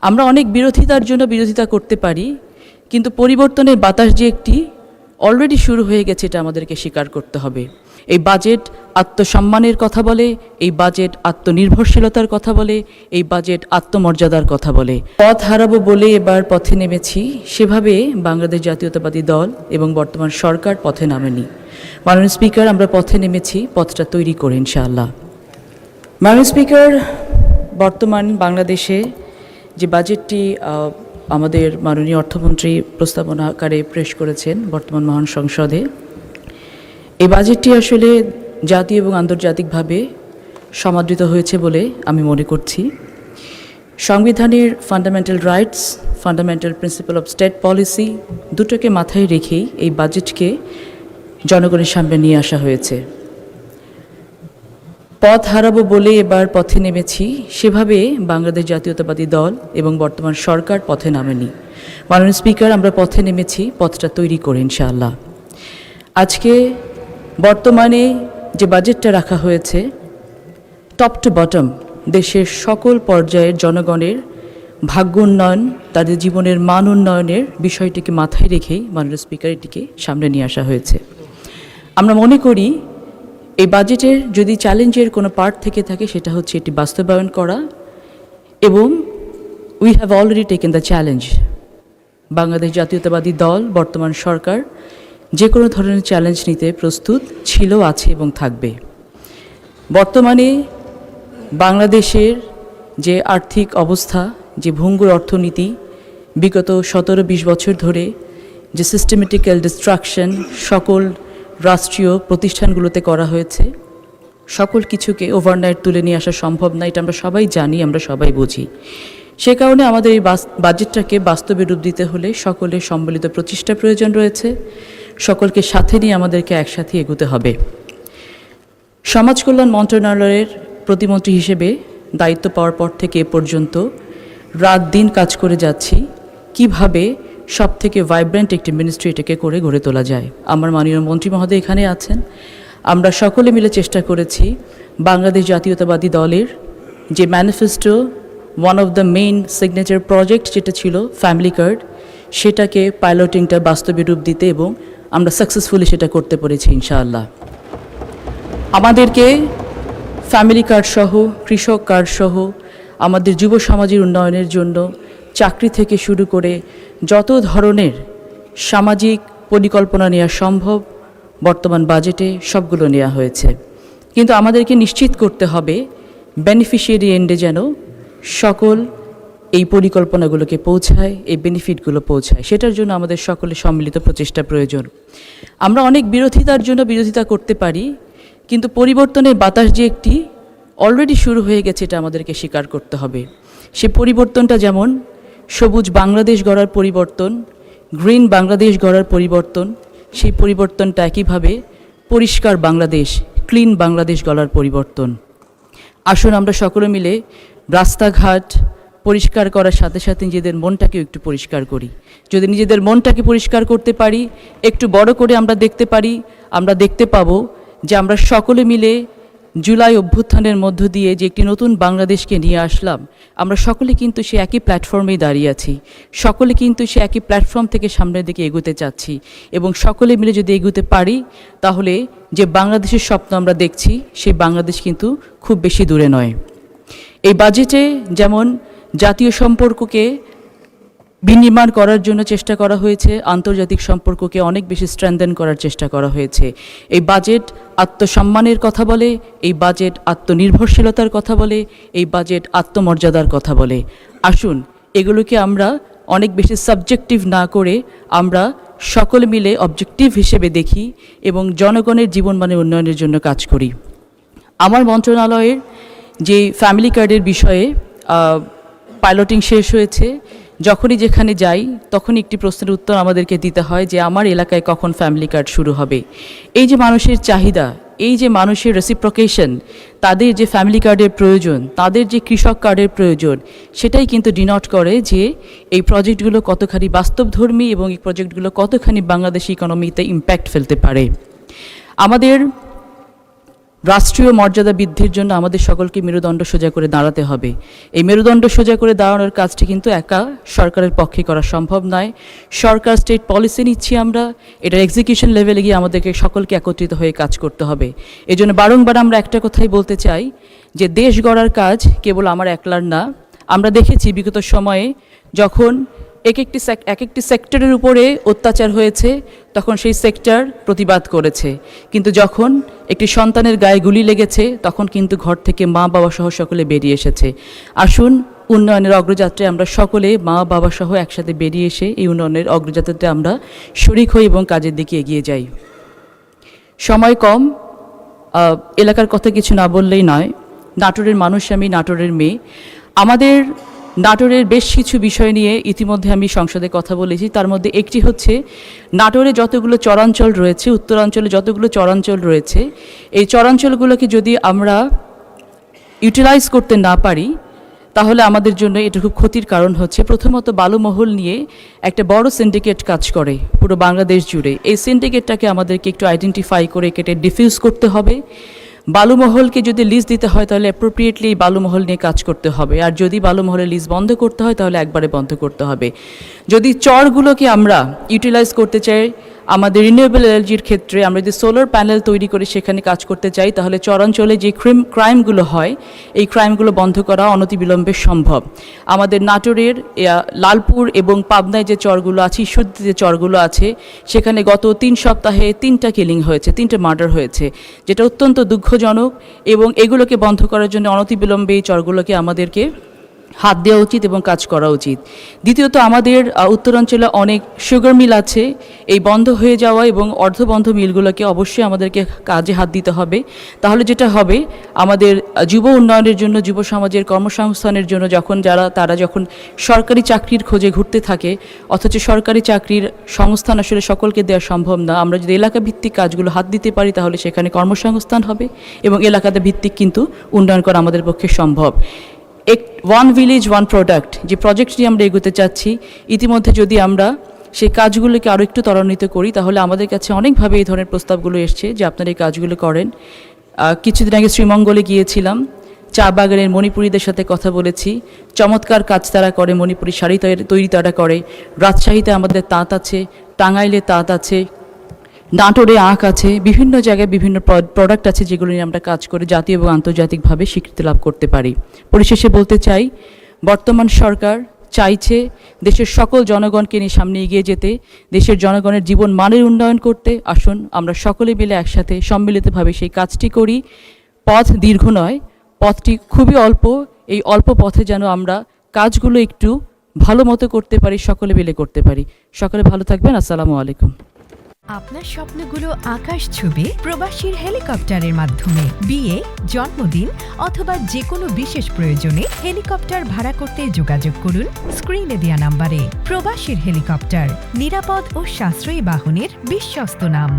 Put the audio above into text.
আমরা অনেক বিরোধিতার জন্য বিরোধিতা করতে পারি, কিন্তু পরিবর্তনের বাতাস যে একটি অলরেডি শুরু হয়ে গেছে এটা আমাদেরকে স্বীকার করতে হবে। এই বাজেট আত্মসম্মানের কথা বলে, এই বাজেট আত্মনির্ভরশীলতার কথা বলে, এই বাজেট আত্মমর্যাদার কথা বলে। পথ হারাবো বলে এবার পথে নেমেছি, সেভাবে বাংলাদেশ জাতীয়তাবাদী দল এবং বর্তমান সরকার পথে নামেনি। মাননীয় স্পিকার, আমরা পথে নেমেছি, পথটা তৈরি করে ইনশাআল্লাহ। মাননীয় স্পিকার, বর্তমান বাংলাদেশে যে বাজেটটি আমাদের মাননীয় অর্থমন্ত্রী প্রস্তাবনা আকারে পেশ করেছেন বর্তমান মহান সংসদে, এই বাজেটটি আসলে জাতীয় এবং আন্তর্জাতিকভাবে সমাদৃত হয়েছে বলে আমি মনে করছি। সংবিধানের fundamental rights, fundamental principal of state policy দুটোকে মাথায় রেখেই এই বাজেটকে জনগণের সামনে নিয়ে আসা হয়েছে। পথ হারাবো বলে এবার পথে নেমেছি, সেভাবে বাংলাদেশ জাতীয়তাবাদী দল এবং বর্তমান সরকার পথে নামেনি। মাননীয় স্পিকার, আমরা পথে নেমেছি, পথটা তৈরি করে ইনশাআল্লাহ। আজকে বর্তমানে যে বাজেটটা রাখা হয়েছে, টপ টু বটম দেশের সকল পর্যায়ের জনগণের ভাগ্য উন্নয়ন, তাদের জীবনের মান উন্নয়নের বিষয়টিকে মাথায় রেখেই মাননীয় স্পিকার এটিকে সামনে নিয়ে আসা হয়েছে। আমরা মনে করি এই বাজেটের যদি চ্যালেঞ্জের কোনো পার্ট থেকে থাকে সেটা হচ্ছে এটি বাস্তবায়ন করা, এবং we have already taken the challenge. Bangladesh জাতীয়তাবাদী দল, বর্তমান সরকার যে কোনো ধরনের চ্যালেঞ্জ নিতে প্রস্তুত ছিল, আছে এবং থাকবে। বর্তমানে বাংলাদেশের যে আর্থিক অবস্থা, যে ভঙ্গুর অর্থনীতি, বিগত 17-20 বছর ধরে যে সিস্টেমেটিক্যাল ডিস্ট্রাকশন সকল রাষ্ট্রীয় প্রতিষ্ঠানগুলোতে করা হয়েছে, সকল কিছুকে ওভারনাইট তুলে নিয়ে আসা সম্ভব না, এটা আমরা সবাই জানি, আমরা সবাই বুঝি। সে কারণে আমাদের এই বাজেটটাকে বাস্তবে রূপ দিতে হলে সকলের সম্মিলিত প্রচেষ্টা প্রয়োজন রয়েছে। সকলকে সাথে নিয়ে আমাদেরকে একসাথে এগোতে হবে। সমাজ কল্যাণ মন্ত্রণালয়ের প্রতিমন্ত্রী হিসেবে দায়িত্ব পাওয়ার পর থেকে এ পর্যন্ত রাত দিন কাজ করে যাচ্ছি কিভাবে সব থেকে ভাইব্রেন্ট একটি মিনিস্ট্রি এটাকে করে গড়ে তোলা যায়। আমার মাননীয় মন্ত্রী মহোদয় এখানে আছেন। আমরা সকলে মিলে চেষ্টা করেছি বাংলাদেশ জাতীয়তাবাদী দলের যে manifesto, one of the main signature project যেটা ছিল ফ্যামিলি কার্ড, সেটাকে পাইলটিংটা বাস্তবে রূপ দিতে, এবং আমরা সাকসেসফুলি সেটা করতে পেরেছি ইনশাআল্লাহ। আমাদেরকে ফ্যামিলি কার্ড সহ, কৃষক কার্ড সহ, আমাদের যুব সমাজের উন্নয়নের জন্য চাকরি থেকে শুরু করে যত ধরনের সামাজিক পরিকল্পনা নেওয়া সম্ভব বর্তমান বাজেটে সবগুলো নেওয়া হয়েছে। কিন্তু আমাদেরকে নিশ্চিত করতে হবে বেনিফিশিয়ারি এন্ডে যেন সকল এই পরিকল্পনাগুলোকে পৌঁছায়, এই বেনিফিটগুলো পৌঁছায়, সেটার জন্য আমাদের সকলের সম্মিলিত প্রচেষ্টা প্রয়োজন। আমরা অনেক বিরোধিতার জন্য বিরোধিতা করতে পারি, কিন্তু পরিবর্তনের বাতাস যে একটি অলরেডি শুরু হয়ে গেছে এটা আমাদেরকে স্বীকার করতে হবে। সে পরিবর্তনটা যেমন সবুজ বাংলাদেশ গড়ার পরিবর্তন, গ্রিন বাংলাদেশ গড়ার পরিবর্তন, সেই পরিবর্তনটা একইভাবে পরিষ্কার বাংলাদেশ, ক্লিন বাংলাদেশ গড়ার পরিবর্তন। আসুন আমরা সকলে মিলে রাস্তাঘাট পরিষ্কার করার সাথে সাথে নিজেদের মনটাকেও একটু পরিষ্কার করি। যদি নিজেদের মনটাকে পরিষ্কার করতে পারি, একটু বড় করে আমরা দেখতে পারি, আমরা দেখতে পাবো যে আমরা সকলে মিলে জুলাই অভ্যুত্থানের মধ্য দিয়ে যে একটি নতুন বাংলাদেশকে নিয়ে আসলাম, আমরা সকলে কিন্তু সে একই প্ল্যাটফর্মেই দাঁড়িয়ে আছি, সকলে কিন্তু সে একই প্ল্যাটফর্ম থেকে সামনের দিকে এগোতে চাচ্ছি, এবং সকলে মিলে যদি এগোতে পারি তাহলে যে বাংলাদেশের স্বপ্ন আমরা দেখছি সেই বাংলাদেশ কিন্তু খুব বেশি দূরে নয়। এই বাজেটে যেমন জাতীয় সম্পর্ককে বিনির্মাণ করার জন্য চেষ্টা করা হয়েছে, আন্তর্জাতিক সম্পর্ককে অনেক বেশি স্ট্রেংথেন করার চেষ্টা করা হয়েছে। এই বাজেট আত্মসম্মানের কথা বলে, এই বাজেট আত্মনির্ভরশীলতার কথা বলে, এই বাজেট আত্মমর্যাদার কথা বলে। আসুন এগুলোকে আমরা অনেক বেশি সাবজেক্টিভ না করে আমরা সকলে মিলে অবজেক্টিভ হিসেবে দেখি এবং জনগণের জীবনমানের উন্নয়নের জন্য কাজ করি। আমার মন্ত্রণালয়ের যে ফ্যামিলি কার্ডের বিষয়ে পাইলটিং শেষ হয়েছে, যখনই যেখানে যাই তখনই একটি প্রশ্নের উত্তর আমাদেরকে দিতে হয় যে আমার এলাকায় কখন ফ্যামিলি কার্ড শুরু হবে। এই যে মানুষের চাহিদা, এই যে মানুষের রেসিপ্রোকেশন, তাদের যে ফ্যামিলি কার্ডের প্রয়োজন, তাদের যে কৃষক কার্ডের প্রয়োজন, সেটাই কিন্তু ডিনোট করে যে এই প্রজেক্টগুলো কতখানি বাস্তবধর্মী এবং এই প্রজেক্টগুলো কতখানি বাংলাদেশি ইকোনমিতে ইম্প্যাক্ট ফেলতে পারে। আমাদের রাষ্ট্রীয় মর্যাদা বৃদ্ধির জন্য আমাদের সকলকে মেরুদণ্ড সোজা করে দাঁড়াতে হবে। এই মেরুদণ্ড সোজা করে দাঁড়ানোর কাজটি কিন্তু একা সরকারের পক্ষে করা সম্ভব নয়। সরকার স্টেট পলিসি নিচ্ছি আমরা, এটার এক্সিকিউশন লেভেলে গিয়ে আমাদেরকে সকলকে একত্রিত হয়ে কাজ করতে হবে। এই জন্য বারংবার আমরা একটা কথাই বলতে চাই যে দেশ গড়ার কাজ কেবল আমার একলার না। আমরা দেখেছি বিগত সময়ে যখন এক একটি সেক্টরের উপরে অত্যাচার হয়েছে তখন সেই সেক্টর প্রতিবাদ করেছে, কিন্তু যখন একটি সন্তানের গায়ে গুলি লেগেছে তখন কিন্তু ঘর থেকে মা বাবা সহ সকলে বেরিয়ে এসেছে। আসুন উন্নয়নের অগ্রযাত্রায় আমরা সকলে মা বাবা সহ একসাথে বেরিয়ে এসে এই উন্নয়নের অগ্রযাত্রাতে আমরা শরিক হই এবং কাজের দিকে এগিয়ে যাই। সময় কম, এলাকার কথা কিছু না বললেই নয়। নাটোরের মানুষ, আমি নাটোরের মেয়ে। আমাদের নাটোরের বেশ কিছু বিষয় নিয়ে ইতিমধ্যে আমি সংসদে কথা বলেছি। তার মধ্যে একটি হচ্ছে নাটোরে যতগুলো চরাঞ্চল রয়েছে, উত্তরাঞ্চলে যতগুলো চরাঞ্চল রয়েছে, এই চরাঞ্চলগুলোকে যদি আমরা ইউটিলাইজ করতে না পারি তাহলে আমাদের জন্য এটা খুব ক্ষতির কারণ হচ্ছে। প্রথমত বালুমহল নিয়ে একটা বড় সিন্ডিকেট কাজ করে পুরো বাংলাদেশ জুড়ে। এই সিন্ডিকেটটাকে আমাদেরকে একটু আইডেন্টিফাই করে কেটে ডিফিউজ করতে হবে। বালুমহলকে যদি লিজ দিতে হয় তাহলে অ্যাপ্রোপ্রিয়েটলি বালুমহল নিয়ে কাজ করতে হবে, আর যদি বালুমহলের লিজ বন্ধ করতে হয় তাহলে একবারে বন্ধ করতে হবে। যদি চরগুলোকে আমরা ইউটিলাইজ করতে চাই, আমাদের রিনিউয়েবল এনার্জির ক্ষেত্রে আমরা যদি সোলার প্যানেল তৈরি করে সেখানে কাজ করতে চাই তাহলে চরাঞ্চলে যে ক্রাইমগুলো হয় এই ক্রাইমগুলো বন্ধ করা অনতিবিলম্বে সম্ভব। আমাদের নাটোরের লালপুর এবং পাবনায় যে চরগুলো আছে, ঈশ্বরদীতে যে চরগুলো আছে, সেখানে গত 3 সপ্তাহে 3টা কিলিং হয়েছে, 3টে মার্ডার হয়েছে, যেটা অত্যন্ত দুঃখজনক। এবং এগুলোকে বন্ধ করার জন্য অনতিবিলম্বে এই চরগুলোকে আমাদেরকে হাত দেওয়া উচিত এবং কাজ করা উচিত। দ্বিতীয়ত আমাদের উত্তরাঞ্চলে অনেক সুগার মিল আছে, এই বন্ধ হয়ে যাওয়া এবং অর্ধবন্ধ মিলগুলোকে অবশ্যই আমাদেরকে কাজে হাত দিতে হবে। তাহলে যেটা হবে, আমাদের যুব উন্নয়নের জন্য, যুব সমাজের কর্মসংস্থানের জন্য তারা যখন সরকারি চাকরির খোঁজে ঘুরতে থাকে, অথচ সরকারি চাকরির সংস্থান আসলে সকলকে দেওয়া সম্ভব না। আমরা যদি এলাকা ভিত্তিক কাজগুলো হাত দিতে পারি তাহলে সেখানে কর্মসংস্থান হবে এবং এলাকাতে ভিত্তিক কিন্তু উন্নয়ন করা আমাদের পক্ষে সম্ভব। ওয়ান ভিলেজ ওয়ান প্রোডাক্ট যে প্রজেক্টটি আমরা এগোতে চাচ্ছি, ইতিমধ্যে যদি আমরা সেই কাজগুলোকে আরও একটু ত্বরান্বিত করি তাহলে আমাদের কাছে অনেকভাবে এই ধরনের প্রস্তাবগুলো এসছে যে আপনারা এই কাজগুলো করেন। কিছুদিন আগে শ্রীমঙ্গলে গিয়েছিলাম, চা বাগানের মণিপুরীদের সাথে কথা বলেছি। চমৎকার কাজ তারা করে, মণিপুরি শাড়ি তৈরি তারা করে। রাজশাহীতে আমাদের তাঁত আছে, টাঙ্গাইলে তাঁত আছে, নাটোরে আঁক আছে, বিভিন্ন জায়গায় বিভিন্ন প্রোডাক্ট আছে যেগুলো নিয়ে আমরা কাজ করে জাতীয় এবং আন্তর্জাতিকভাবে স্বীকৃতি লাভ করতে পারি। পরিশেষে বলতে চাই, বর্তমান সরকার চাইছে দেশের সকল জনগণকে নিয়ে সামনে এগিয়ে যেতে, দেশের জনগণের জীবন মানের উন্নয়ন করতে। আসুন আমরা সকলে মিলে একসাথে সম্মিলিতভাবে সেই কাজটি করি। পথ দীর্ঘ নয়, পথটি খুবই অল্প। এই অল্প পথে যেন আমরা কাজগুলো একটু ভালো মতো করতে পারি, সকলে মিলে করতে পারি। সকলে ভালো থাকবেন। আসসালামু আলাইকুম। আপনার স্বপ্নগুলো আকাশ ছুবে প্রবাসীর হেলিকপ্টারের মাধ্যমে। বিয়ে, জন্মদিন অথবা যে কোনো বিশেষ প্রয়োজনে হেলিকপ্টার ভাড়া করতে যোগাযোগ করুন স্ক্রিনে দেয়া নাম্বারে। প্রবাসীর হেলিকপ্টার, নিরাপদ ও সাশ্রয়ী বাহনের বিশ্বস্ত নাম।